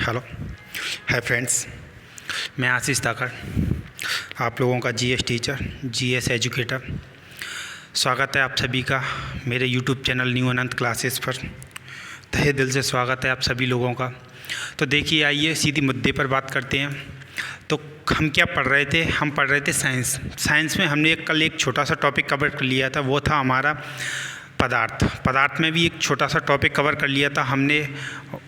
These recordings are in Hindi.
हेलो हाय फ्रेंड्स, मैं आशीष धाकड़, आप लोगों का जीएस टीचर, जीएस एजुकेटर। स्वागत है आप सभी का मेरे यूट्यूब चैनल न्यू अनंत क्लासेस पर। तहे दिल से स्वागत है आप सभी लोगों का। तो देखिए, आइए सीधी मुद्दे पर बात करते हैं। तो हम क्या पढ़ रहे थे? हम पढ़ रहे थे साइंस में हमने कल एक छोटा सा टॉपिक कवर कर लिया था, वो था हमारा पदार्थ में भी एक छोटा सा टॉपिक कवर कर लिया था हमने।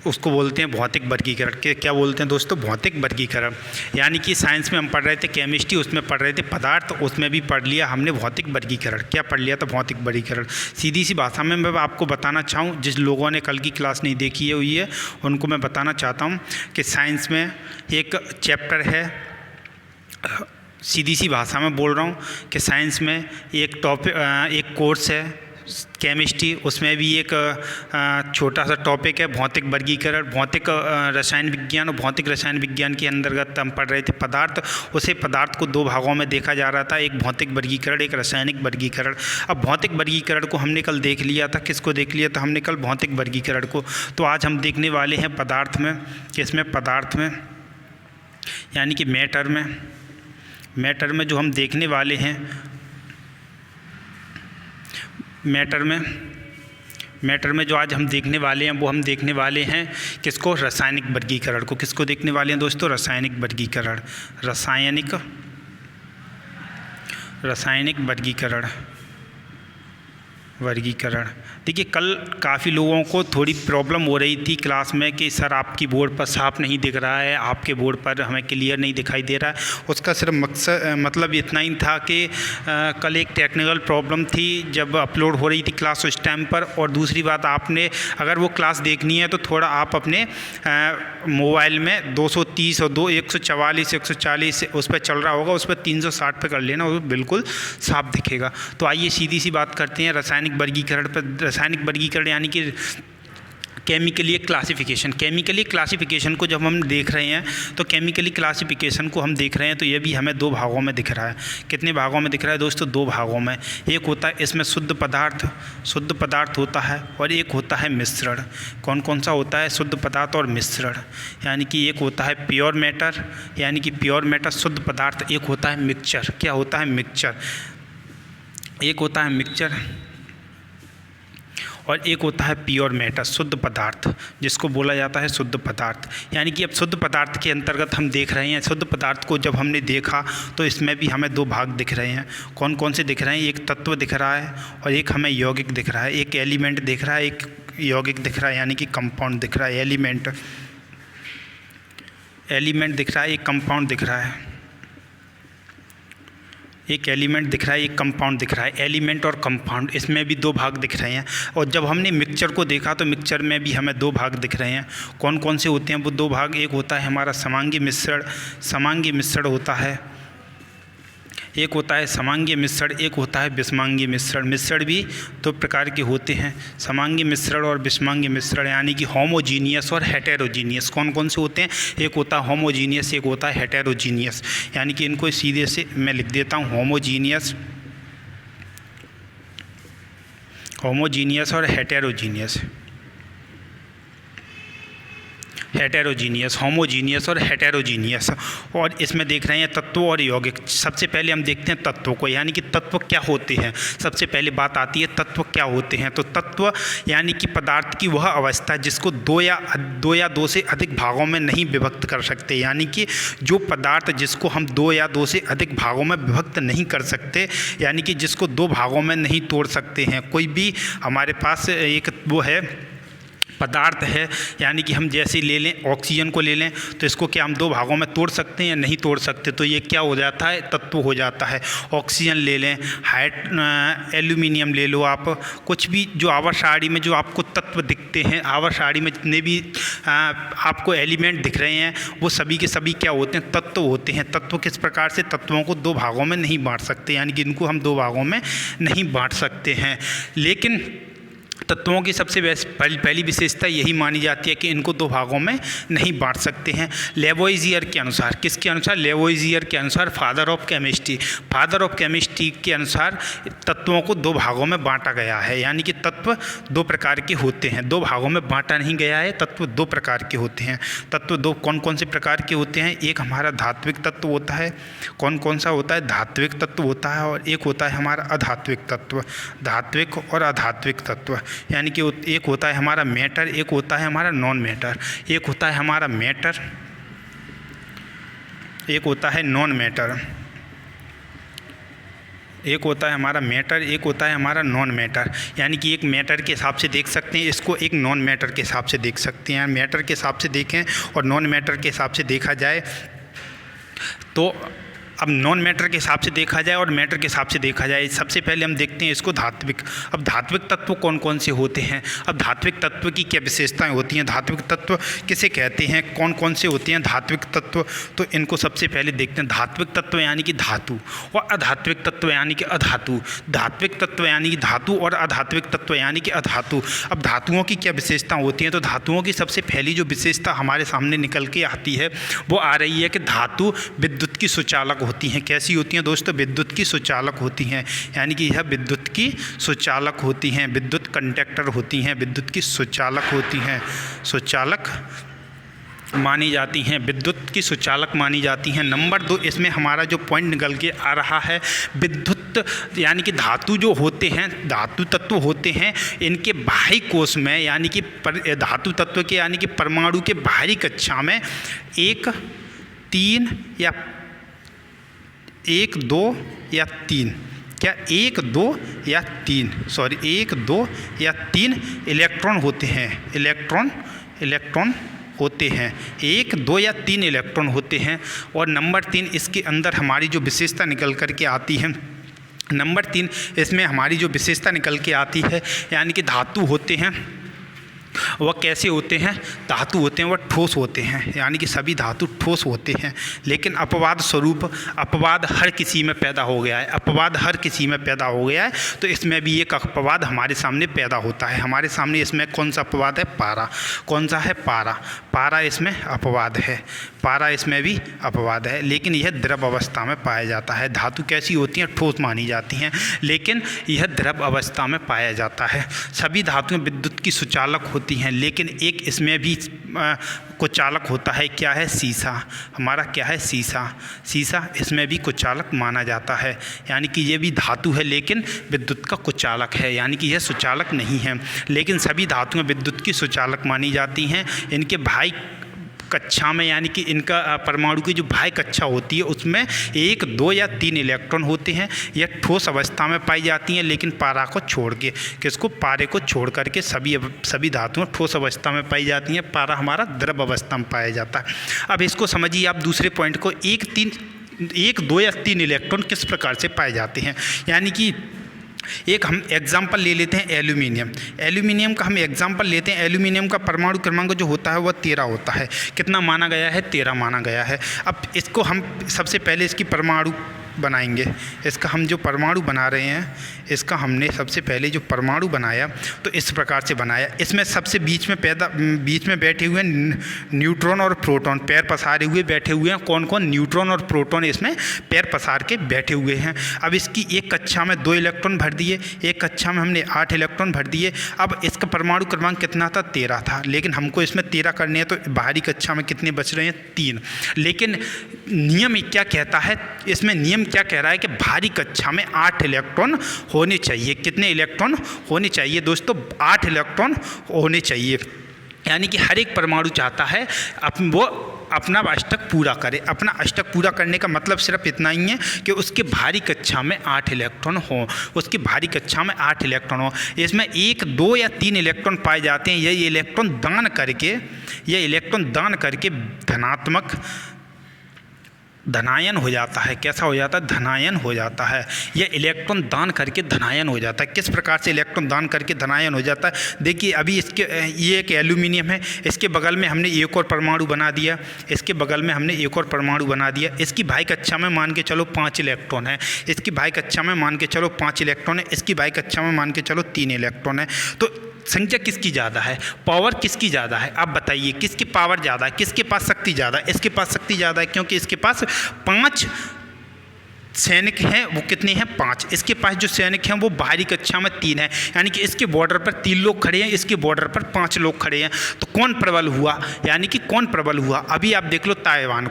उसको बोलते हैं भौतिक वर्गीकरण के। क्या बोलते हैं दोस्तों? भौतिक वर्गीकरण। यानी कि साइंस में हम पढ़ रहे थे केमिस्ट्री, उसमें पढ़ रहे थे पदार्थ, उसमें भी पढ़ लिया हमने भौतिक वर्गीकरण। क्या पढ़ लिया था? भौतिक वर्गीकरण। सीधी सी भाषा में मैं आपको बताना चाहूँ, जिस लोगों ने कल की क्लास नहीं देखी हुई है उनको मैं बताना चाहता हूँ कि साइंस में एक चैप्टर है, सीधी सी भाषा में बोल रहा हूँ कि साइंस में एक कोर्स है केमिस्ट्री, उसमें भी एक छोटा सा टॉपिक है भौतिक वर्गीकरण। भौतिक रसायन विज्ञान और भौतिक रसायन विज्ञान के अंतर्गत हम पढ़ रहे थे पदार्थ। उसे पदार्थ को दो भागों में देखा जा रहा था, एक भौतिक वर्गीकरण, एक रासायनिक वर्गीकरण। अब भौतिक वर्गीकरण को हमने कल देख लिया था। किसको देख लिया था हमने कल? भौतिक वर्गीकरण को। तो आज हम देखने वाले हैं पदार्थ में। किसमें? पदार्थ में, यानी कि मैटर में जो हम देखने वाले हैं मैटर में जो आज हम देखने वाले हैं वो हम देखने वाले हैं किसको? रासायनिक वर्गीकरण को। किसको देखने वाले हैं दोस्तों? रासायनिक वर्गीकरण। रासायनिक वर्गीकरण। देखिए, कल काफ़ी लोगों को थोड़ी प्रॉब्लम हो रही थी क्लास में कि सर आपकी बोर्ड पर साफ नहीं दिख रहा है, आपके बोर्ड पर हमें क्लियर नहीं दिखाई दे रहा है। उसका सिर्फ मतलब इतना ही था कि कल एक टेक्निकल प्रॉब्लम थी जब अपलोड हो रही थी क्लास उस टाइम पर। और दूसरी बात, आपने अगर वो क्लास देखनी है तो थोड़ा आप अपने मोबाइल में 230 और 144 140 उस पर चल रहा होगा, उस पर 360 पे कर लेना, वो बिल्कुल साफ दिखेगा। तो आइए सीधी सी बात करते हैं रासायनिक वर्गीकरण पर। रासायनिक वर्गीकरण यानी कि केमिकली क्लासिफिकेशन को जब हम देख रहे हैं तो केमिकली क्लासिफिकेशन को हम देख रहे हैं तो ये भी हमें दो भागों में दिख रहा है। कितने भागों में दिख रहा है दोस्तों? दो भागों में। एक होता है इसमें शुद्ध पदार्थ होता है, और एक होता है मिश्रण। कौन कौन सा होता है? शुद्ध पदार्थ और मिश्रण। यानी कि एक होता है प्योर मैटर, यानी कि प्योर मैटर शुद्ध पदार्थ। एक होता है मिक्सचर। क्या होता है? मिक्सचर। एक होता है मिक्सचर और एक होता है प्योर मैटर शुद्ध पदार्थ, जिसको बोला जाता है शुद्ध पदार्थ। यानी कि अब शुद्ध पदार्थ के अंतर्गत हम देख रहे हैं, शुद्ध पदार्थ को जब हमने देखा तो इसमें भी हमें दो भाग दिख रहे हैं। कौन कौन से दिख रहे हैं? एक तत्व दिख रहा है और एक हमें यौगिक दिख रहा है। एक एलिमेंट दिख रहा है, एक यौगिक दिख रहा है, यानी कि कंपाउंड दिख रहा है। एलिमेंट दिख रहा है, एक कंपाउंड दिख रहा है। एक एलिमेंट दिख रहा है, एक कंपाउंड दिख रहा है। एलिमेंट और कंपाउंड, इसमें भी दो भाग दिख रहे हैं। और जब हमने मिक्सचर को देखा तो मिक्सचर में भी हमें दो भाग दिख रहे हैं। कौन कौन से होते हैं वो दो भाग? एक होता है हमारा समांगी मिश्रण होता है। एक होता है समांगी मिश्रण, एक होता है विषमांगी मिश्रण। मिश्रण भी दो प्रकार के होते हैं, समांगी मिश्रण और विषमांगी मिश्रण, यानी कि होमोजीनियस और हेटेरोजीनियस। कौन कौन से होते हैं? एक होता है होमोजीनियस, एक होता है हेटेरोजीनियस। यानी कि इनको सीधे से मैं लिख देता हूँ, होमोजीनियस और होमोजीनियस और हेटेरोजीनियस। और इसमें देख रहे हैं तत्व और यौगिक। सबसे पहले हम देखते हैं तत्वों को, यानी कि तत्व क्या होते हैं। सबसे पहले बात आती है तत्व क्या होते हैं। तो तत्व यानी कि पदार्थ की वह अवस्था जिसको दो या दो से अधिक भागों में नहीं विभक्त कर सकते। यानी कि जो पदार्थ जिसको हम दो या दो से अधिक भागों में विभक्त नहीं कर सकते, यानी कि जिसको दो भागों में नहीं तोड़ सकते हैं। कोई भी हमारे पास एक वो है पदार्थ है, यानी कि हम जैसे ले लें ऑक्सीजन को ले लें तो इसको क्या हम दो भागों में तोड़ सकते हैं या नहीं तोड़ सकते? तो ये क्या हो जाता है? तत्व हो जाता है। ऑक्सीजन ले लें, एल्यूमिनियम ले लो, आप कुछ भी जो आवर्त सारणी में जो आपको तत्व दिखते हैं, आवर्त सारणी में जितने भी आपको एलिमेंट दिख रहे हैं वो सभी के सभी क्या होते हैं? तत्व होते हैं। तत्व किस प्रकार से? तत्वों को दो भागों में नहीं बांट सकते, यानी कि इनको हम दो भागों में नहीं बांट सकते हैं। लेकिन तत्वों की सबसे पहली विशेषता यही मानी जाती है कि इनको दो भागों में नहीं बांट सकते हैं। लेवोइजियर के अनुसार, किसके अनुसार? लेवोइजियर के अनुसार, फादर ऑफ केमिस्ट्री के अनुसार तत्वों को दो भागों में बांटा गया है। यानी कि तत्व दो प्रकार के होते हैं, दो भागों में बांटा नहीं गया है। तत्व दो प्रकार के होते हैं। तत्व दो कौन कौन से प्रकार के होते हैं? एक हमारा धात्विक तत्व होता है। कौन कौन सा होता है? धात्विक तत्व होता है। और एक होता है हमारा अधात्विक तत्व। धात्विक और अधात्विक तत्व, यानी कि एक होता है हमारा मैटर, एक होता है हमारा नॉन मैटर। एक होता है हमारा मैटर, एक होता है नॉन मैटर। एक होता है हमारा मैटर, एक होता है हमारा नॉन मैटर। यानी कि एक मैटर के हिसाब से देख सकते हैं इसको, एक नॉन मैटर के हिसाब से देख सकते हैं। मैटर के हिसाब से देखें और नॉन मैटर के हिसाब से देखा जाए तो अब नॉन मैटर के हिसाब से देखा जाए और मैटर के हिसाब से देखा जाए, सबसे पहले हम देखते हैं इसको धात्विक। अब धात्विक तत्व कौन कौन से होते हैं? अब धात्विक तत्व की क्या विशेषताएं होती हैं? धात्विक तत्व किसे कहते हैं? कौन कौन से होते हैं धात्विक तत्व? तो इनको सबसे पहले देखते हैं। धात्विक तत्व यानी कि धातु, और अधात्विक तत्व यानी कि अधातु। धात्विक तत्व यानी कि धातु और अधात्विक तत्व यानी कि अधातु। अब धातुओं की क्या विशेषता होती हैं? तो धातुओं की सबसे पहली जो विशेषता हमारे सामने निकल के आती है वो आ रही है कि धातु विद्युत की सुचालक होती हैं। कैसी होती हैं दोस्तों? विद्युत की सुचालक होती हैं। यानी कि यह विद्युत की सुचालक होती हैं, विद्युत कंडक्टर होती हैं, विद्युत की सुचालक होती हैं, सुचालक मानी जाती हैं, विद्युत की सुचालक मानी जाती हैं। नंबर 2, इसमें हमारा जो पॉइंट निकल के आ रहा है, विद्युत यानी कि धातु जो होते हैं, धातु तत्व होते हैं, इनके बाह्य कोश में यानी कि धातु तत्व के यानी कि परमाणु के बाहरी कक्षा में 1, 3 या 1, 2 या 3, क्या 1, 2 या 3 1, 2 या 3 इलेक्ट्रॉन होते हैं। इलेक्ट्रॉन होते हैं, 1, 2 या 3 इलेक्ट्रॉन होते हैं। और नंबर 3, इसके अंदर हमारी जो विशेषता निकल कर के आती है, नंबर 3 इसमें हमारी जो विशेषता निकल के आती है, यानी कि धातु होते हैं वह कैसे होते हैं? धातु होते हैं वह ठोस होते हैं। यानी कि सभी धातु ठोस होते हैं, लेकिन अपवाद स्वरूप अपवाद हर किसी में पैदा हो गया है। अपवाद हर किसी में पैदा हो गया है, तो इसमें भी एक अपवाद हमारे सामने पैदा होता है। हमारे सामने इसमें कौन सा अपवाद है? पारा। कौन सा है? पारा। पारा इसमें अपवाद है, पारा इसमें भी अपवाद है, लेकिन यह द्रव अवस्था में पाया जाता है। धातु कैसी होती हैं? ठोस मानी जाती हैं, लेकिन यह द्रव अवस्था में पाया जाता है। सभी धातुएं विद्युत की सुचालक होती हैं, लेकिन एक इसमें भी कुचालक होता है। क्या है? शीशा। हमारा क्या है? शीशा। शीशा इसमें भी कुचालक माना जाता है। यानी कि ये भी धातु है लेकिन विद्युत का कुचालक है, यानी कि यह सुचालक नहीं है, लेकिन सभी धातुएं विद्युत की सुचालक मानी जाती हैं। इनके बाह्य कक्षा में यानी कि इनका परमाणु की जो बाह्य कक्षा होती है उसमें 1, 2 या 3 इलेक्ट्रॉन होते हैं। यह ठोस अवस्था में पाई जाती हैं, लेकिन पारा को छोड़ के, किसको? पारे को छोड़ करके सभी धातुएं ठोस अवस्था में पाई जाती हैं। पारा हमारा द्रव अवस्था में पाया जाता है। अब इसको समझिए आप दूसरे पॉइंट को, 1, 2 या 3 इलेक्ट्रॉन किस प्रकार से पाए जाते हैं। यानी कि एक हम एग्जाम्पल ले लेते हैं एल्यूमिनियम। एल्यूमिनियम का हम एग्जाम्पल लेते हैं। एल्यूमिनियम का परमाणु क्रमांक जो होता है वह 13 होता है। कितना माना गया है? 13 माना गया है। अब इसको हम सबसे पहले इसकी परमाणु बनाएंगे। इसका हम जो परमाणु बना रहे हैं, इसका हमने सबसे पहले जो परमाणु बनाया तो इस प्रकार से बनाया। इसमें सबसे बीच में बैठे हुए न्यूट्रॉन और प्रोटॉन, पैर पसारे हुए बैठे हुए हैं। कौन कौन? न्यूट्रॉन और प्रोटॉन इसमें पैर पसार के बैठे हुए हैं। अब इसकी एक कक्षा में 2 इलेक्ट्रॉन भर दिए, एक कक्षा में हमने 8 इलेक्ट्रॉन भर दिए। अब इसका परमाणु क्रमांक कितना था? 13 था, लेकिन हमको इसमें 13 करने हैं, तो बाहरी कक्षा में कितने बच रहे हैं? 3। लेकिन नियम क्या कहता है? इसमें नियम क्या कह रहा है कि बाहरी कक्षा में 8 इलेक्ट्रॉन होने चाहिए। कितने इलेक्ट्रॉन होने चाहिए दोस्तों? 8 इलेक्ट्रॉन होने चाहिए। यानी कि हर एक परमाणु चाहता है वो अपना अष्टक पूरा करे। अपना अष्टक पूरा करने का मतलब सिर्फ इतना ही है कि उसके बाहरी कक्षा में 8 इलेक्ट्रॉन हो, उसकी बाहरी कक्षा में 8 इलेक्ट्रॉन हो। इसमें 1, 2 या 3 इलेक्ट्रॉन पाए जाते हैं। ये इलेक्ट्रॉन दान करके धनायन हो जाता है। कैसा हो जाता है? धनायन हो जाता है। यह इलेक्ट्रॉन दान करके धनायन हो जाता है। किस प्रकार से इलेक्ट्रॉन दान करके धनायन हो जाता है? देखिए अभी ये एक एल्यूमिनियम है, इसके बगल में हमने एक और परमाणु बना दिया, इसके बगल में हमने एक और परमाणु बना दिया। इसकी बाह्य कक्षा में मान के चलो 5 इलेक्ट्रॉन है, इसकी बाह्य कक्षा में मान के चलो 5 इलेक्ट्रॉन है, इसकी बाह्य कक्षा में मान के चलो 3 इलेक्ट्रॉन है। तो संख्या किसकी ज़्यादा है, पावर किसकी ज़्यादा है, आप बताइए किसकी पावर ज़्यादा है, किसके पास शक्ति ज़्यादा है। इसके पास शक्ति ज़्यादा है क्योंकि इसके पास 5 सैनिक हैं, वो कितने हैं 5। इसके पास जो सैनिक हैं वो बाहरी कक्षा में 3 हैं, यानी कि इसके बॉर्डर पर 3 लोग खड़े हैं, इसके बॉर्डर पर 5 लोग खड़े हैं। तो कौन प्रबल हुआ, यानी कि कौन प्रबल हुआ। अभी आप देख लो तालिबान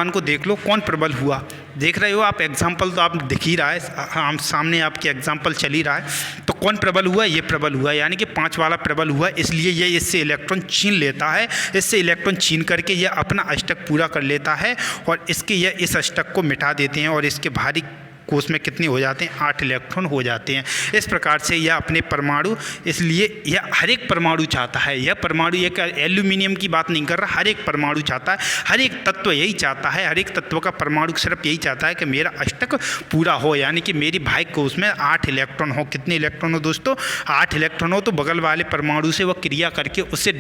को देख लो कौन प्रबल हुआ। देख रहे हो आप, एग्जाम्पल तो आप दिख ही रहा है, हम सामने आपके एग्जाम्पल चल ही रहा है। तो कौन प्रबल हुआ, ये प्रबल हुआ, यानी कि 5 वाला प्रबल हुआ, इसलिए ये इससे इलेक्ट्रॉन छीन लेता है। इससे इलेक्ट्रॉन छीन करके ये अपना अष्टक पूरा कर लेता है और इसके यह इस अष्टक को मिटा देते हैं और इसके भारी कोष में कितने हो जाते हैं, 8 इलेक्ट्रॉन हो जाते हैं। इस प्रकार से यह अपने परमाणु, इसलिए यह हर एक परमाणु चाहता है, यह परमाणु एक एल्यूमिनियम की बात नहीं कर रहा, हर एक परमाणु चाहता है, हर एक तत्व यही चाहता है, हर एक तत्व का परमाणु सिर्फ यही चाहता है कि मेरा अष्टक पूरा हो, यानी कि मेरी भाई कोष में 8 इलेक्ट्रॉन हो। कितने इलेक्ट्रॉन हो दोस्तों, 8 इलेक्ट्रॉन हो। तो बगल वाले परमाणु से वह क्रिया करके उससे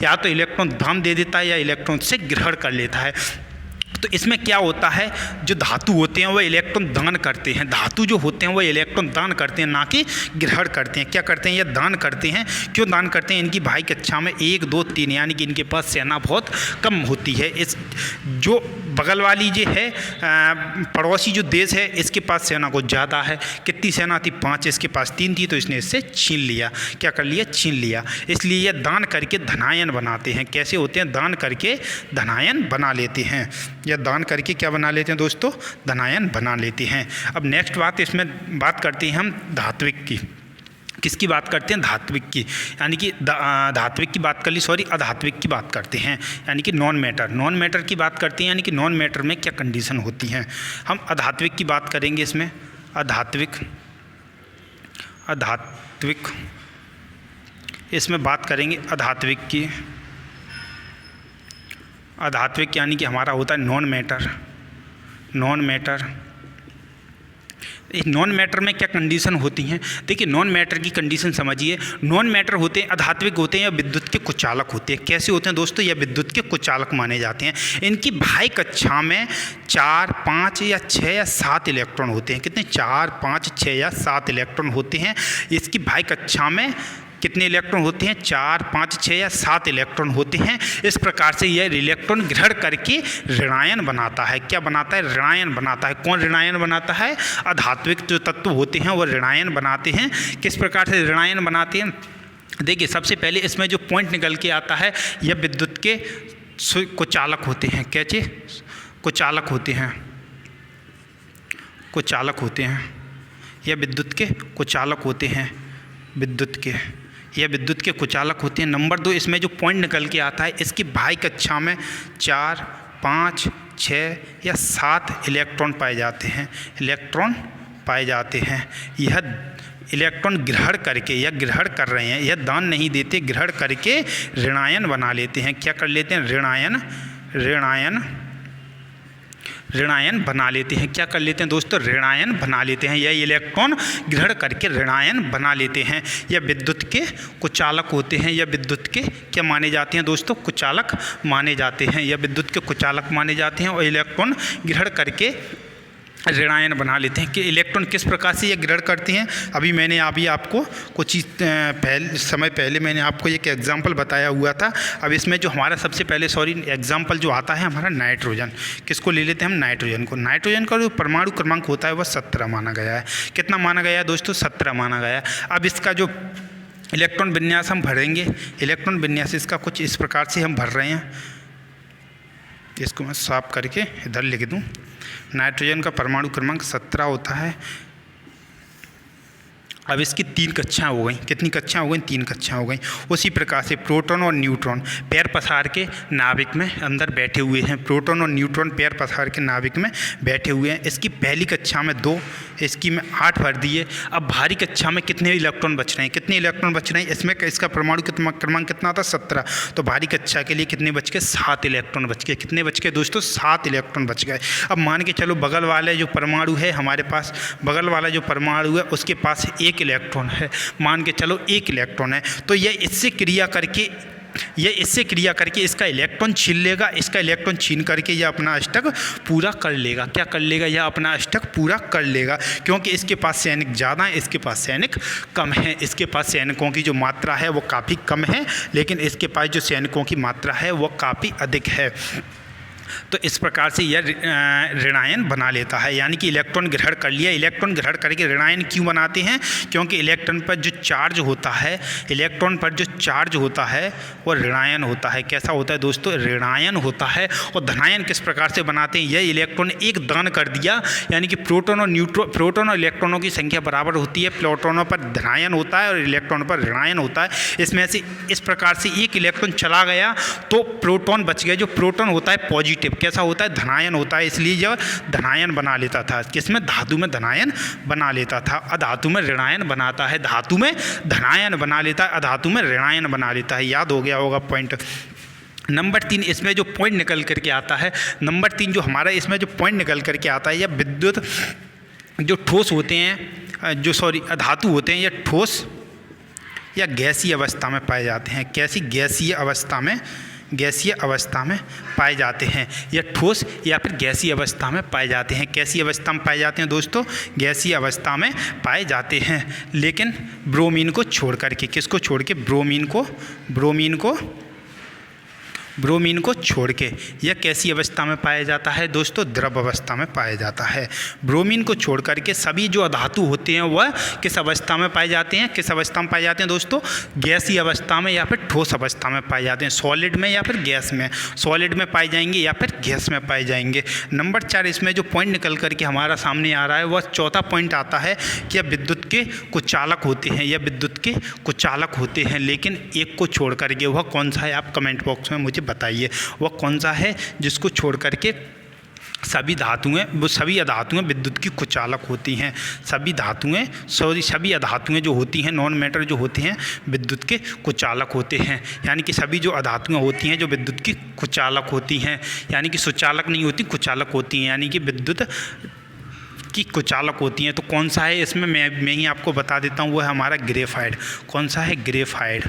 या तो इलेक्ट्रॉन दान दे देता है या इलेक्ट्रॉन से ग्रहण कर लेता है। तो इसमें क्या होता है, जो धातु होते हैं वो इलेक्ट्रॉन दान करते हैं, धातु जो होते हैं वो इलेक्ट्रॉन दान करते हैं, ना कि ग्रहण करते हैं। क्या करते हैं, ये दान करते हैं। क्यों दान करते हैं, इनकी भाई कक्षा में 1, 2, 3 यानी कि इनके पास सेना बहुत कम होती है। इस जो बगल वाली जो है पड़ोसी जो देश है, इसके पास सेना को ज़्यादा है। कितनी सेना थी, 5, इसके पास 3 थी, तो इसने इससे छीन लिया। क्या कर लिया, छीन लिया। इसलिए ये दान करके धनायन बनाते हैं। कैसे होते हैं, दान करके धनायन बना लेते हैं, या दान करके क्या बना लेते हैं दोस्तों, धनायन बना लेते हैं। अब नेक्स्ट बात, इसमें बात करते हैं हम धात्विक की। किसकी बात करते हैं, धात्विक की, यानी कि धात्विक की बात कर ली, सॉरी अधात्विक की बात करते हैं, यानी कि नॉन मैटर की बात करते हैं। यानी कि नॉन मैटर में क्या कंडीशन होती हैं, हम अधात्विक की बात करेंगे। इसमें अधात्विक इसमें बात करेंगे अधात्विक की। अधात्विक यानी कि हमारा होता है नॉन मैटर। नॉन मैटर में क्या कंडीशन होती हैं, देखिए नॉन मैटर की कंडीशन समझिए। नॉन मैटर होते हैं, अधात्विक होते हैं या विद्युत के कुचालक होते हैं। कैसे होते हैं दोस्तों, या विद्युत के कुचालक माने जाते हैं। इनकी भाई कक्षा में 4, 5 या 6 या 7 इलेक्ट्रॉन होते हैं। कितने, 4, 5, 6 या 7 इलेक्ट्रॉन होते हैं। इसकी भाई कक्षा में कितने इलेक्ट्रॉन होते हैं, 4, 5, 6 या 7 इलेक्ट्रॉन होते हैं। इस प्रकार से यह इलेक्ट्रॉन ग्रहण करके ऋणायन बनाता है। क्या बनाता है, ऋणायन बनाता है। कौन ऋणायन बनाता है, अधात्विक जो तत्व होते हैं वो ऋणायन बनाते हैं। किस प्रकार से ऋणायन बनाते हैं, देखिए सबसे पहले इसमें जो पॉइंट निकल के आता है, यह विद्युत के कुचालक होते हैं। कैसे, कुचालक होते हैं, यह विद्युत के कुचालक होते हैं, विद्युत के कुचालक होते हैं। नंबर 2, इसमें जो पॉइंट निकल के आता है, इसकी भाई कक्षा में 4, 5, 6 या 7 इलेक्ट्रॉन पाए जाते हैं। यह इलेक्ट्रॉन ग्रहण करके, यह ग्रहण कर रहे हैं, यह दान नहीं देते, ग्रहण करके ऋणायन बना लेते हैं। क्या कर लेते हैं, ऋणायन बना लेते हैं। क्या कर लेते हैं दोस्तों, ऋणायन बना लेते हैं। यह इलेक्ट्रॉन ग्रहण करके ऋणायन बना लेते हैं। यह विद्युत के कुचालक होते हैं, या विद्युत के क्या माने जाते हैं दोस्तों, कुचालक माने जाते हैं। यह विद्युत के कुचालक माने जाते हैं और इलेक्ट्रॉन ग्रहण करके ऋणायन बना लेते हैं। कि इलेक्ट्रॉन किस प्रकार से ये ग्रहण करते हैं, अभी मैंने आपको कुछ समय पहले मैंने आपको एक एग्जांपल बताया हुआ था। अब इसमें जो हमारा सबसे पहले एग्जांपल जो आता है हमारा नाइट्रोजन। किसको ले लेते हैं हम, नाइट्रोजन को। नाइट्रोजन का जो परमाणु क्रमांक होता है वह 17 माना गया है। कितना माना गया है दोस्तों, 17 माना गया है। अब इसका जो इलेक्ट्रॉन विन्यास हम भरेंगे, इलेक्ट्रॉन विन्यास इसका कुछ इस प्रकार से हम भर रहे हैं। इसको मैं साफ करके इधर लिख दूँ। नाइट्रोजन का परमाणु क्रमांक 17 होता है। अब इसकी 3 कक्षाएँ हो गई। कितनी कक्षाएँ हो गई, 3 कक्षाएँ हो गई। उसी प्रकार से प्रोटॉन और न्यूट्रॉन पैर पसार के नाभिक में अंदर बैठे हुए हैं। प्रोटॉन और न्यूट्रॉन पैर पसार के नाभिक में बैठे हुए हैं। इसकी पहली कक्षा में 2, इसकी में 8 भर दिए। अब भारी कक्षा में कितने इलेक्ट्रॉन बच रहे हैं, कितने इलेक्ट्रॉन बच रहे हैं, इसमें इसका परमाणु क्रमांक कितना था, 17। तो भारी कक्षा के लिए कितने बच गए, 7 इलेक्ट्रॉन बच गए। कितने बच गए दोस्तों, 7 इलेक्ट्रॉन बच गए। अब मान के चलो बगल वाले जो परमाणु है हमारे पास, बगल वाला जो परमाणु है उसके पास 1 इलेक्ट्रॉन है। मान के चलो 1 इलेक्ट्रॉन है, तो यह इससे क्रिया करके ये इससे क्रिया करके इसका इलेक्ट्रॉन छीन लेगा, इसका इलेक्ट्रॉन छीन करके यह अपना अष्टक पूरा कर लेगा। क्या कर लेगा? यह अपना अष्टक पूरा कर लेगा, क्योंकि इसके पास सैनिक ज़्यादा है, इसके पास सैनिक कम है। इसके पास सैनिकों की जो मात्रा है वो काफ़ी कम है, लेकिन इसके पास जो सैनिकों की मात्रा है वो काफ़ी अधिक है। तो इस प्रकार से यह ऋणायन बना लेता है, यानी कि इलेक्ट्रॉन ग्रहण कर लिया। इलेक्ट्रॉन ग्रहण करके ऋणायन क्यों बनाते हैं? क्योंकि इलेक्ट्रॉन पर जो चार्ज होता है, इलेक्ट्रॉन पर जो चार्ज होता है वो ऋणायन होता है। कैसा होता है दोस्तों? ऋणायन होता है। और धनायन किस प्रकार से बनाते हैं? यह इलेक्ट्रॉन एक दान कर दिया, यानी कि प्रोटॉन और इलेक्ट्रॉनों की संख्या बराबर होती है। प्रोटॉनों पर धनायन होता है और इलेक्ट्रॉन पर ऋणायन होता है। इसमें से इस प्रकार से एक इलेक्ट्रॉन चला गया तो प्रोटॉन बच गया। जो प्रोटॉन होता है पॉजिटिव, कैसा होता है? धनायन होता है, इसलिए यह धनायन बना लेता था। किसमें? धातु में धनायन बना लेता था, अधातु में ऋणायन बनाता है। धातु में धनायन बना लेता है, अधातु में ऋणायन बना लेता है। याद हो गया होगा पॉइंट। नंबर 3 इसमें जो पॉइंट निकल करके आता है, नंबर 3 जो हमारा इसमें जो पॉइंट निकल करके आता है, यह विद्युत जो ठोस होते हैं, धातु होते हैं, यह ठोस या गैसीय अवस्था में पाए जाते हैं। कैसी? गैसीय अवस्था में पाए जाते हैं। या ठोस या फिर गैसीय अवस्था में पाए जाते हैं। कैसी अवस्था में पाए जाते हैं दोस्तों? गैसीय अवस्था में पाए जाते हैं, लेकिन ब्रोमीन को छोड़ करके। किसको छोड़ के? ब्रोमीन को छोड़ के। यह कैसी अवस्था में पाया जाता है दोस्तों? द्रव अवस्था में पाया जाता है। ब्रोमीन को छोड़ करके सभी जो अधातु होते हैं वह किस अवस्था में पाए जाते हैं? किस अवस्था में पाए जाते हैं दोस्तों? गैसीय अवस्था में या फिर ठोस अवस्था में पाए जाते हैं। सॉलिड में या फिर गैस में, सॉलिड में पाए जाएंगे या फिर गैस में पाए जाएंगे। नंबर 4 इसमें जो पॉइंट निकल करके हमारा सामने आ रहा है वह चौथा पॉइंट आता है कि विद्युत के कुछ चालक होते हैं, या विद्युत के कुछ चालक होते हैं, लेकिन एक को छोड़ करके। वह कौन सा है? आप कमेंट बॉक्स में मुझे बताइए, वह कौन सा है जिसको छोड़ करके सभी अधातुएं विद्युत की कुचालक होती हैं। सभी अधातुएं जो होती हैं, नॉन मैटर जो होते हैं, विद्युत के कुचालक होते हैं। यानी कि सभी जो अधातुएं होती हैं जो विद्युत की कुचालक होती हैं, यानी कि सुचालक नहीं होती, कुचालक होती हैं, यानी कि विद्युत की कुचालक होती हैं। तो कौन सा है इसमें? मैं ही आपको बता देता हूँ, वो है हमारा ग्रेफाइट। कौन सा है? ग्रेफाइट।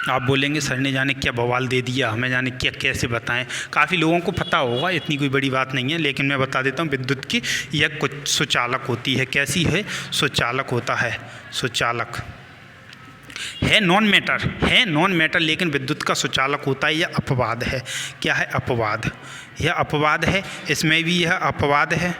आप बोलेंगे सर ने जाने क्या बवाल दे दिया, हमें जाने क्या कैसे बताएं। काफ़ी लोगों को पता होगा, इतनी कोई बड़ी बात नहीं है, लेकिन मैं बता देता हूँ। विद्युत की यह कुछ सुचालक होती है। कैसी है? सुचालक होता है। सुचालक है नॉन मैटर, लेकिन विद्युत का सुचालक होता है। यह अपवाद है। क्या है? अपवाद। यह अपवाद है, इसमें भी यह अपवाद है।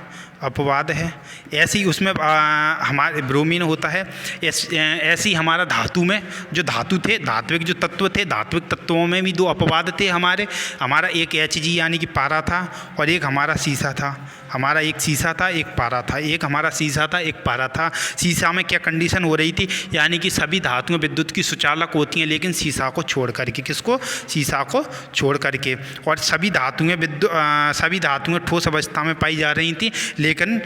ऐसे ही उसमें हमारे ब्रोमीन होता है। ऐसे ही हमारा धातु में जो धातु थे, धात्विक जो तत्व थे, धात्विक तत्वों में भी 2 अपवाद थे हमारा एक Hg यानी कि पारा था, और एक हमारा सीसा था। हमारा एक सीसा था, एक पारा था। एक हमारा सीसा था, एक पारा था। सीसा में क्या कंडीशन हो रही थी? यानी कि सभी धातुएं विद्युत की सुचालक होती हैं, लेकिन सीसा को छोड़ करके। किसको? सीसा को छोड़ करके। और सभी धातुएं ठोस अवस्था में पाई जा रही थी, लेकिन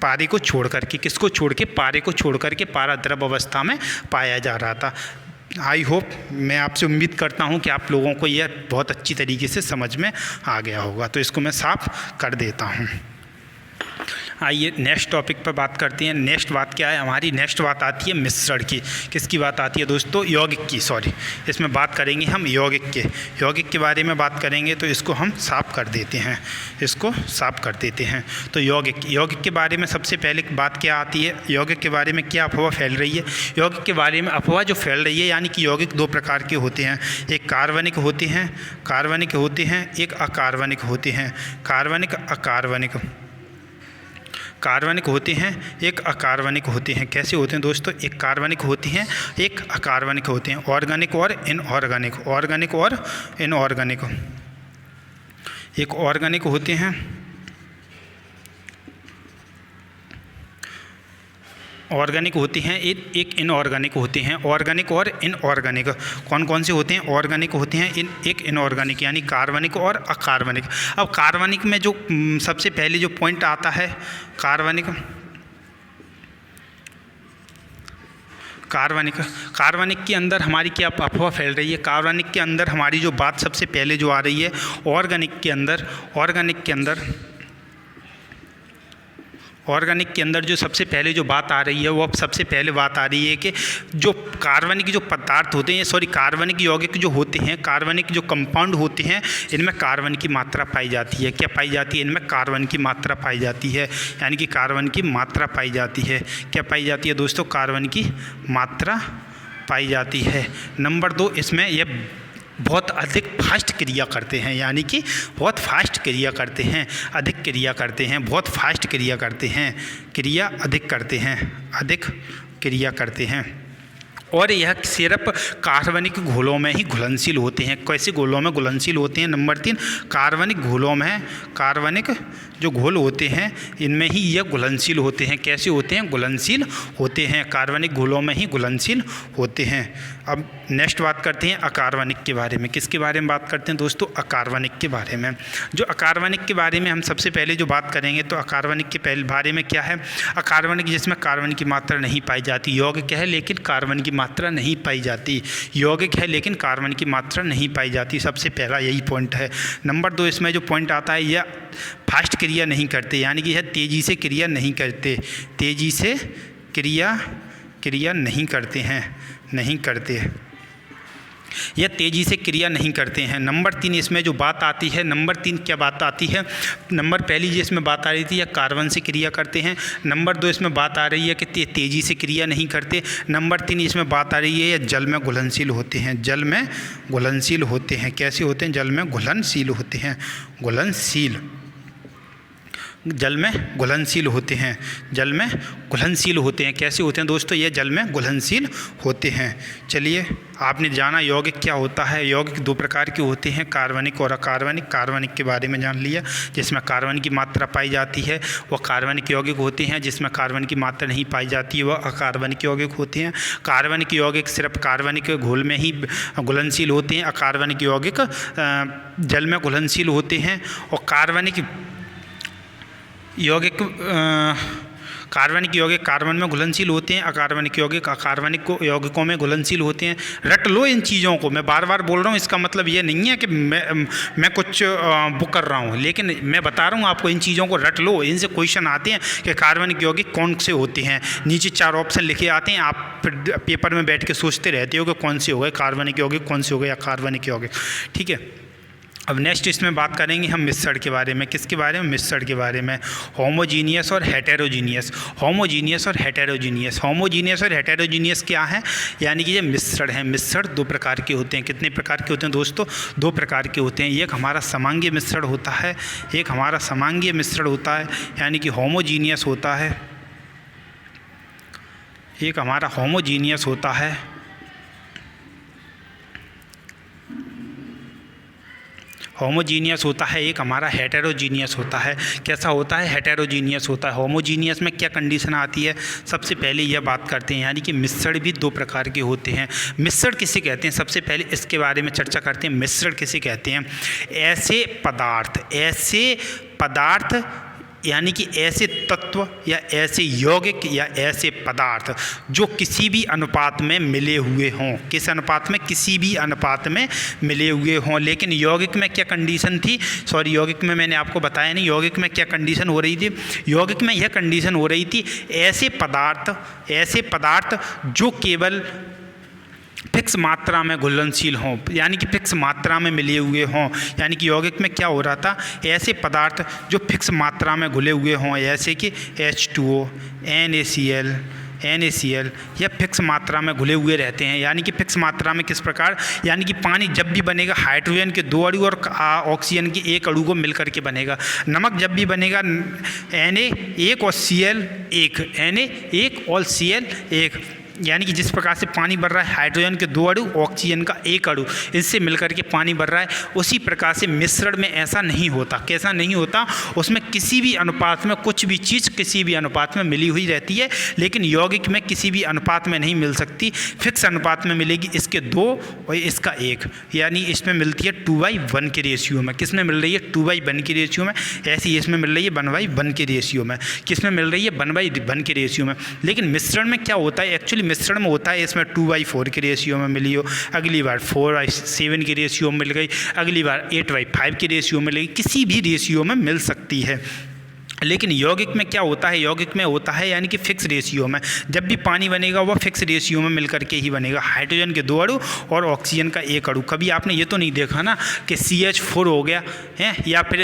पारे को छोड़ करके। किसको छोड़ के? पारे को छोड़ करके पारा द्रव अवस्था में पाया जा रहा था। आई होप, मैं आपसे उम्मीद करता हूं कि आप लोगों को यह बहुत अच्छी तरीके से समझ में आ गया होगा। तो इसको मैं साफ कर देता हूं। आइए नेक्स्ट टॉपिक पर बात करते हैं। नेक्स्ट बात क्या है हमारी? नेक्स्ट बात आती है मिश्रण की। किसकी बात आती है दोस्तों? यौगिक की। इसमें बात करेंगे हम यौगिक के बारे में बात करेंगे। तो इसको हम साफ कर देते हैं। तो यौगिक के बारे में सबसे पहले बात क्या आती है? यौगिक के बारे में क्या अफवाह फैल रही है? यौगिक के बारे में अफवाह जो फैल रही है, यानी कि यौगिक 2 प्रकार के होते हैं। एक कार्बनिक होते हैं, एक अकार्बनिक होते हैं। कार्बनिक होते हैं, एक अकार्बनिक होते हैं। कैसे होते हैं दोस्तों? एक कार्बनिक होते हैं, एक अकार्बनिक होते हैं। ऑर्गेनिक और इनऑर्गेनिक। एक ऑर्गेनिक होते हैं, एक इनऑर्गेनिक होते हैं। ऑर्गेनिक और इनऑर्गेनिक कौन कौन से होते हैं? ऑर्गेनिक होते हैं, एक इनऑर्गेनिक, यानी कार्बनिक और अकार्बनिक। अब कार्बनिक में जो सबसे पहले जो पॉइंट आता है, कार्बनिक के अंदर हमारी क्या अफवाह फैल रही है? कार्बनिक के अंदर हमारी जो बात सबसे पहले जो आ रही है, ऑर्गेनिक के अंदर ऑर्गेनिक के अंदर जो सबसे पहले जो बात आ रही है वो अब सबसे पहले बात आ रही है कि जो कार्बनिक जो पदार्थ होते हैं, सॉरी कार्बनिक यौगिक जो होते हैं, कार्बनिक जो कंपाउंड होते हैं, इनमें कार्बन की मात्रा पाई जाती है। क्या पाई जाती है? इनमें कार्बन की मात्रा पाई जाती है, यानी कि कार्बन की मात्रा पाई जाती है। क्या पाई जाती है दोस्तों? कार्बन की मात्रा पाई जाती है। नंबर 2, इसमें यह बहुत अधिक फास्ट क्रिया करते हैं, यानी कि बहुत फास्ट क्रिया करते हैं, अधिक क्रिया करते हैं, बहुत फास्ट क्रिया करते हैं, क्रिया अधिक करते हैं, अधिक क्रिया करते हैं। और यह सिर्फ कार्बनिक घोलों में ही घुलनशील होते हैं। कैसे घोलों में घुलनशील होते हैं? नंबर 3, कार्बनिक घोलों में, कार्बनिक जो घोल होते हैं इनमें ही यह घुलनशील होते हैं। कैसे होते हैं? घुलनशील होते हैं, कार्बनिक घोलों में ही घुलनशील होते हैं। अब नेक्स्ट बात करते हैं अकार्बनिक के बारे में। किसके बारे में बात करते हैं दोस्तों? अकार्बनिक के बारे में। जो अकार्बनिक के बारे में हम सबसे पहले जो बात करेंगे तो अकार्बनिक के पहले बारे में क्या है? अकार्बनिक जिसमें कार्बन की मात्रा नहीं पाई जाती, यौगिक है लेकिन कार्बन की मात्रा नहीं पाई जाती, यौगिक है लेकिन कार्बन की मात्रा नहीं पाई जाती। सबसे पहला यही पॉइंट है। नंबर 2, इसमें जो पॉइंट आता है, यह फास्ट क्रिया नहीं करते, यानी कि यह तेज़ी से क्रिया नहीं करते, तेज़ी से क्रिया नहीं करते हैं, नहीं करते, यह तेज़ी से क्रिया नहीं करते हैं। नंबर 3, इसमें जो बात आती है, नंबर 3 क्या बात आती है? नंबर पहली जो इसमें बात आ रही थी, यह कार्बन से क्रिया करते हैं। नंबर 2, इसमें बात आ रही है कि तेज़ी से क्रिया नहीं करते। नंबर 3, इसमें बात आ रही है यह जल में घुलनशील होते हैं, जल में घुलनशील होते हैं। कैसे होते हैं? जल में घुलनशील होते हैं, घुलनशील, जल में घुलनशील होते हैं, जल में घुलनशील होते हैं। कैसे होते हैं दोस्तों? ये जल में घुलनशील होते हैं। चलिए, आपने जाना यौगिक क्या होता है। यौगिक 2 प्रकार के होते हैं, कार्बनिक और अकार्बनिक। कार्बनिक के बारे में जान लिया, जिसमें कार्बन की मात्रा पाई जाती है वह कार्बनिक यौगिक होते हैं, जिसमें कार्बन की मात्रा नहीं पाई जाती है वह अकार्बनिक यौगिक होते हैं। कार्बनिक यौगिक सिर्फ कार्बनिक घोल में ही घुलनशील होते हैं, अकार्बनिक यौगिक जल में घुलनशील होते हैं। और कार्बनिक यौगिक कार्बनिक यौगिक कार्बन में घुलनशील होते हैं, अकार्बनिक यौगिक अकार्बनिक यौगिकों में घुलनशील होते हैं। रट लो इन चीज़ों को, मैं बार बार बोल रहा हूँ, इसका मतलब ये नहीं है कि मैं कुछ बुक कर रहा हूँ, लेकिन मैं बता रहा हूँ आपको, इन चीज़ों को रट लो। इनसे क्वेश्चन आते हैं कि कार्बनिक यौगिक कौन से होते हैं, नीचे 4 ऑप्शन लिखे आते हैं, आप पेपर में बैठ के सोचते रहते हो कि कौन से हो गए कार्बनिक यौगिक, कौन से हो गए अकार्बनिक यौगिक। ठीक है, अब नेक्स्ट इसमें बात करेंगे हम मिश्रण के बारे में। किसके बारे में? मिश्रण के बारे में। होमोजीनियस और हेटेरोजीनियस, होमोजीनियस और हेटेरोजीनियस। होमोजीनियस और हेटेरोजीनियस क्या है? यानी कि ये मिश्रण है। मिश्रण 2 प्रकार के होते हैं। कितने प्रकार के होते हैं दोस्तों? 2 प्रकार के होते हैं। एक हमारा समांगीय मिश्रण होता है, एक हमारा समांगीय मिश्रण होता है, यानी कि होमोजीनियस होता है, एक हमारा होमोजीनियस होता है, होमोजीनियस होता है, एक हमारा हेटेरोजीनियस होता है। कैसा होता है? हेटेरोजीनियस होता है। होमोजीनियस में क्या कंडीशन आती है? सबसे पहले यह बात करते हैं, यानी कि मिश्रण भी 2 प्रकार के होते हैं। मिश्रण किसे कहते हैं? सबसे पहले इसके बारे में चर्चा करते हैं। मिश्रण किसे कहते हैं? ऐसे पदार्थ यानी कि ऐसे तत्व या ऐसे यौगिक या ऐसे पदार्थ जो किसी भी अनुपात में मिले हुए हों। किस अनुपात में? किसी भी अनुपात में मिले हुए हों। लेकिन यौगिक में क्या कंडीशन थी? सॉरी, यौगिक में मैंने आपको बताया नहीं, यौगिक में क्या कंडीशन हो रही थी? यौगिक में यह कंडीशन हो रही थी, ऐसे पदार्थ जो केवल फिक्स मात्रा में घुलनशील हों, यानी कि फिक्स मात्रा में मिले हुए हों। यानी कि यौगिक में क्या हो रहा था? ऐसे पदार्थ जो फिक्स मात्रा में घुले हुए हों, जैसे कि H2O, NaCl या फिक्स मात्रा में घुले हुए रहते हैं। यानी कि फिक्स मात्रा में किस प्रकार? यानी कि पानी जब भी बनेगा हाइड्रोजन के 2 अणु और ऑक्सीजन के 1 अणु को मिलकर के बनेगा। नमक जब भी बनेगा Na1 और Cl1, Na1 और Cl1, यानी कि जिस प्रकार से पानी बढ़ रहा है, हाइड्रोजन के 2 अणु, ऑक्सीजन का 1 अणु, इससे मिलकर के पानी बढ़ रहा है, उसी प्रकार से मिश्रण में ऐसा नहीं होता। कैसा नहीं होता? उसमें किसी भी अनुपात में कुछ भी चीज़ किसी भी अनुपात में मिली हुई रहती है, लेकिन यौगिक में किसी भी अनुपात में नहीं मिल सकती, फिक्स अनुपात में मिलेगी। इसके 2 और इसका 1, यानी इसमें मिलती है 2/1 के रेशियो में। किसमें मिल रही है? 2/1 के रेशियो में। ऐसी इसमें मिल रही है 1/1 के रेशियो में। किसमें मिल रही है? 1/1 के रेशियो में। लेकिन मिश्रण में क्या होता है? एक्चुअली मिश्रण में होता है इसमें 2/4 के रेशियो में मिली हो, अगली बार 4/7 के रेशियो में मिल गई, अगली बार 8/5 के रेशियो में मिल गई, किसी भी रेशियो में मिल सकती है। लेकिन यौगिक में क्या होता है, यौगिक में होता है यानी कि फिक्स रेशियो में, जब भी पानी बनेगा वह फिक्स रेशियो में मिल करके ही बनेगा, हाइड्रोजन के 2 अणु और ऑक्सीजन का 1 अणु। कभी आपने ये तो नहीं देखा ना कि CH4 हो गया है या फिर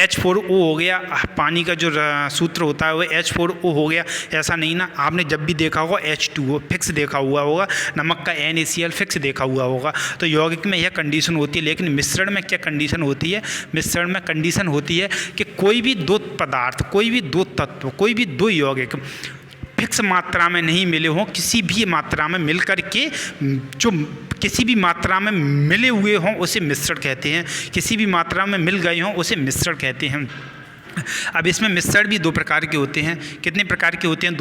H4O हो गया, पानी का जो सूत्र होता है वो H4O हो गया, ऐसा नहीं ना। आपने जब भी देखा होगा H2O फिक्स देखा हुआ होगा, नमक का NaCl फिक्स देखा हुआ होगा। तो यौगिक में यह कंडीशन होती है। लेकिन मिश्रण में क्या कंडीशन होती है, मिश्रण में कंडीशन होती है कि कोई भी दो पदार्थ, कोई भी दो तत्व, कोई भी दो यौगिक फिक्स मात्रा में नहीं मिले हों, किसी भी मात्रा में मिल कर के जो किसी भी मात्रा में मिले हुए हों उसे मिश्रण कहते हैं, किसी भी मात्रा में मिल गए हों उसे मिश्रण कहते हैं। अब इसमें मिश्रण भी 2 प्रकार के होते हैं। कितने प्रकार के होते हैं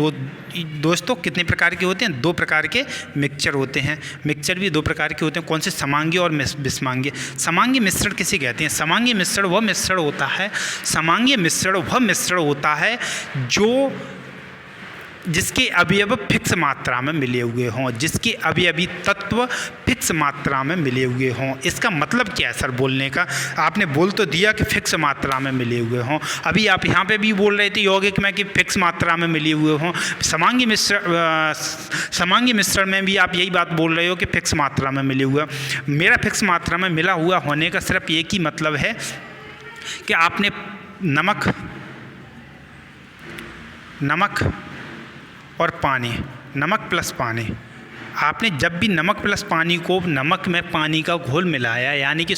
दोस्तों, कितने प्रकार के होते हैं? 2 प्रकार के मिक्सचर होते हैं। मिक्सचर भी 2 प्रकार के होते हैं। कौन से? समांगी और विषमांगी। समांगी मिश्रण किसे कहते हैं? समांगी मिश्रण वह मिश्रण होता है, समांगी मिश्रण वह मिश्रण होता है जो जिसके अवयव फिक्स मात्रा में मिले हुए हों, जिसके अवयवी तत्व फिक्स मात्रा में मिले हुए हों। इसका मतलब क्या है सर बोलने का? आपने बोल तो दिया कि फिक्स मात्रा में मिले हुए हों, अभी आप यहाँ पे भी बोल रहे थे यौगिक में कि फिक्स मात्रा में मिले हुए हों। समांगी मिश्रण में भी आप यही बात बोल रहे हो कि फिक्स मात्रा में मिले हुए। मेरा फिक्स मात्रा में मिला हुआ होने का सिर्फ एक ही मतलब है कि आपने नमक और पानी, नमक प्लस पानी, आपने जब भी नमक प्लस पानी को, नमक में पानी का घोल मिलाया, यानी कि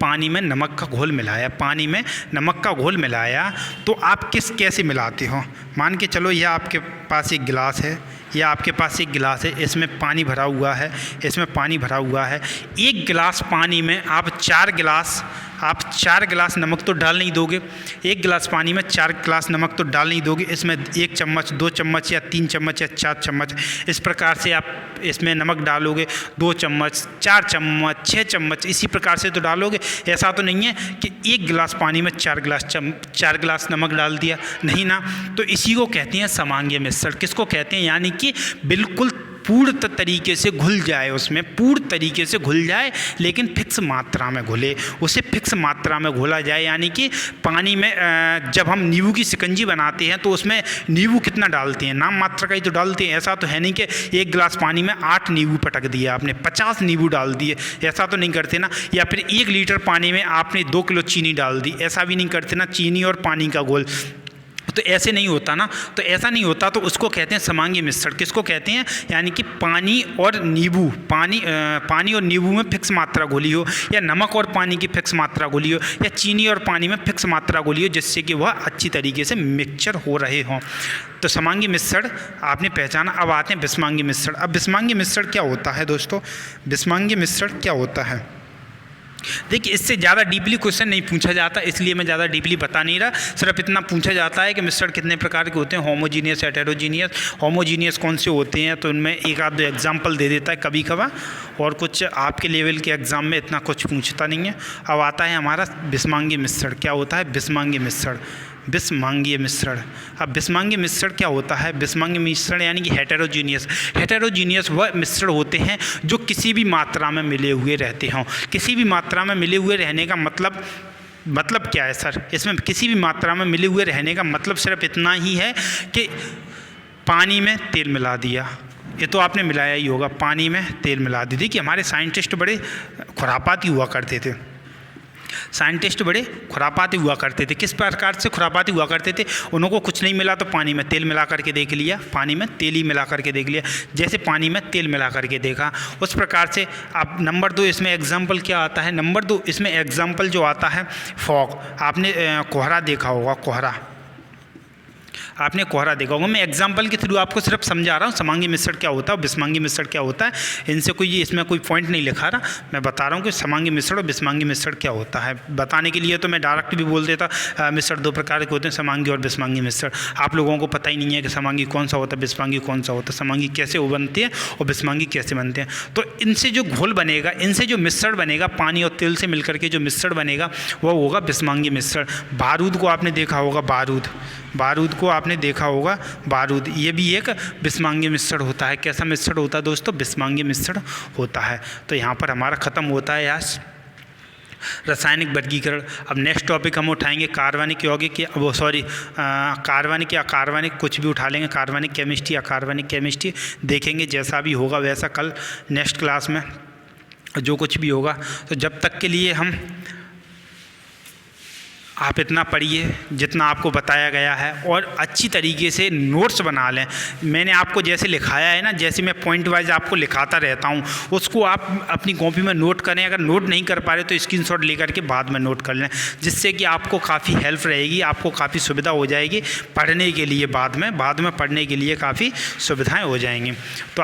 पानी में नमक का घोल मिलाया, पानी में नमक का घोल मिलाया, तो आप कैसे मिलाते हो? मान के चलो यह आपके पास एक गिलास है, या आपके पास एक गिलास है, इसमें पानी भरा हुआ है, इसमें पानी भरा हुआ है। एक गिलास पानी में आप 4 गिलास नमक तो डाल नहीं दोगे। एक गिलास पानी में 4 गिलास नमक तो डाल नहीं दोगे। इसमें 1 चम्मच, 2 चम्मच या 3 चम्मच या 4 चम्मच, इस प्रकार से आप इसमें नमक डालोगे। 2 चम्मच, 4 चम्मच, 6 चम्मच, इसी प्रकार से तो डालोगे। ऐसा तो नहीं है कि एक गिलास पानी में 4 गिलास नमक डाल दिया, नहीं ना। तो इसी को कहते हैं समांगी मिश्रण। किसको कहते हैं? यानी कि बिल्कुल पूर्ण तरीके से घुल जाए, उसमें पूर्ण तरीके से घुल जाए, लेकिन फिक्स मात्रा में घुले, उसे फिक्स मात्रा में घोला जाए। यानी कि पानी में जब हम नींबू की शिकंजी बनाते हैं तो उसमें नींबू कितना डालते हैं? नाम मात्रा का ही तो डालते हैं। ऐसा तो है नहीं कि 1 गिलास पानी में 8 नींबू पटक दिए आपने, 50 नींबू डाल दिए, ऐसा तो नहीं करते ना। या फिर 1 लीटर पानी में आपने 2 किलो चीनी डाल दी, ऐसा भी नहीं करते ना। चीनी और पानी का घोल तो ऐसे नहीं होता ना। तो ऐसा नहीं होता, तो उसको कहते हैं समांगी मिश्रण। किसको कहते हैं? यानी कि पानी और नींबू में फिक्स मात्रा घुली हो, या नमक और पानी की फिक्स मात्रा घुली हो, या चीनी और पानी में फिक्स मात्रा घुली हो, जिससे कि वह अच्छी तरीके से मिक्सचर हो रहे हों। तो समांगी मिश्रण आपने पहचाना। अब आते हैं विषमांगी मिश्रण। अब विषमांगी मिश्रण क्या होता है दोस्तों? विषमांगी मिश्रण क्या होता है? देखिए, इससे ज़्यादा डीपली क्वेश्चन नहीं पूछा जाता, इसलिए मैं ज़्यादा डीपली बता नहीं रहा। सिर्फ इतना पूछा जाता है कि मिश्रण कितने प्रकार के होते हैं, होमोजीनियस, हेटेरोजीनियस। होमोजीनियस कौन से होते हैं, तो उनमें 1 आध 2 एग्जाम्पल दे देता है कभी कभार, और कुछ आपके लेवल के एग्ज़ाम में इतना कुछ पूछता नहीं है। अब आता है हमारा विषमांगी मिश्रण। क्या होता है विषमांगी मिश्रण? विषमांगी मिश्रण। अब विषमांगी मिश्रण क्या होता है? विषमांगी मिश्रण यानी कि हेटेरोजीनियस वह मिश्रण होते हैं जो किसी भी मात्रा में मिले हुए रहते हों। किसी भी मात्रा में मिले हुए रहने का मतलब क्या है सर? इसमें किसी भी मात्रा में मिले हुए रहने का मतलब सिर्फ इतना ही है कि पानी में तेल मिला दिया, ये तो आपने मिलाया ही होगा, पानी में तेल मिला दी। देखिए, हमारे साइंटिस्ट बड़े खुरापाती हुआ करते थे। किस प्रकार से खुरापाती हुआ करते थे? उनको कुछ नहीं मिला तो पानी में तेल मिला करके देख लिया, पानी में तेल ही मिला करके देख लिया। जैसे पानी में तेल मिला करके देखा, उस प्रकार से। अब नंबर 2 इसमें एग्जाम्पल क्या आता है? नंबर 2 इसमें एग्जाम्पल जो आता है फॉग। आपने कोहरा देखा होगा, कोहरा आपने कोहरा देखा होगा। मैं एग्जाम्पल के थ्रू आपको सिर्फ समझा रहा हूँ समांगी मिश्रण क्या होता है और विषमांगी मिश्रण क्या होता है। इसमें कोई पॉइंट नहीं लिखा रहा, मैं बता रहा हूँ कि समांगी मिश्रण और विषमांगी मिश्रण क्या होता है। बताने के लिए तो मैं डायरेक्ट भी बोल देता मिश्रण 2 प्रकार के होते हैं, समांगी और विषमांगी मिश्रण। आप लोगों को पता ही नहीं है कि समांगी कौन सा होता है, विषमांगी कौन सा होता है, समांगी कैसे बनते हैं और विषमांगी कैसे बनते हैं। तो इनसे जो घोल बनेगा, इनसे जो मिश्रण बनेगा, पानी और तेल से मिलकर के जो मिश्रण बनेगा वह होगा विषमांगी मिश्रण। बारूद को आपने देखा होगा, बारूद को आपने देखा होगा, बारूद, ये भी एक विषमांगी मिश्रण होता है। कैसा मिश्रण होता है दोस्तों? विषमांगी मिश्रण होता है। तो यहाँ पर हमारा ख़त्म होता है यार रासायनिक वर्गीकरण। अब नेक्स्ट टॉपिक हम उठाएंगे कार्बनिक यौगिक के, वो सॉरी कार्बनिक या अकार्बनिक, कुछ भी उठा लेंगे, कार्बनिक केमिस्ट्री, अकार्बनिक केमिस्ट्री देखेंगे। जैसा भी होगा वैसा कल नेक्स्ट क्लास में जो कुछ भी होगा। तो जब तक के लिए आप इतना पढ़िए जितना आपको बताया गया है और अच्छी तरीके से नोट्स बना लें। मैंने आपको जैसे लिखाया है ना, जैसे मैं पॉइंट वाइज आपको लिखाता रहता हूँ, उसको आप अपनी कॉपी में नोट करें। अगर नोट नहीं कर पा रहे तो स्क्रीनशॉट लेकर के बाद में नोट कर लें, जिससे कि आपको काफ़ी हेल्प रहेगी, आपको काफ़ी सुविधा हो जाएगी पढ़ने के लिए। बाद में पढ़ने के लिए काफ़ी सुविधाएँ हो जाएंगी। तो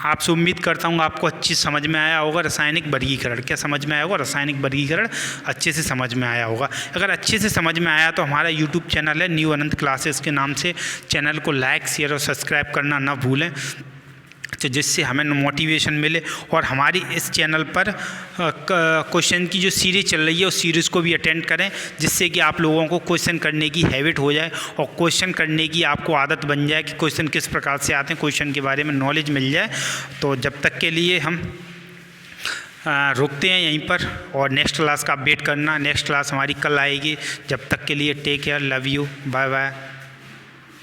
आपसे उम्मीद करता हूँ आपको अच्छी समझ में आया होगा रासायनिक वर्गीकरण। क्या समझ में आया होगा? रासायनिक वर्गीकरण अच्छे से समझ में आया होगा। अगर अच्छे से समझ में आया तो हमारा यूट्यूब चैनल है न्यू अनंत क्लासेस के नाम से, चैनल को लाइक, शेयर और सब्सक्राइब करना ना भूलें, तो जिससे हमें मोटिवेशन मिले। और हमारी इस चैनल पर क्वेश्चन की जो सीरीज़ चल रही है उस सीरीज़ को भी अटेंड करें, जिससे कि आप लोगों को क्वेश्चन करने की हैबिट हो जाए और क्वेश्चन करने की आपको आदत बन जाए कि क्वेश्चन किस प्रकार से आते हैं, क्वेश्चन के बारे में नॉलेज मिल जाए। तो जब तक के लिए हम रुकते हैं यहीं पर और नेक्स्ट क्लास का अपडेट करना। नेक्स्ट क्लास हमारी कल आएगी। जब तक के लिए take care, love you, bye bye.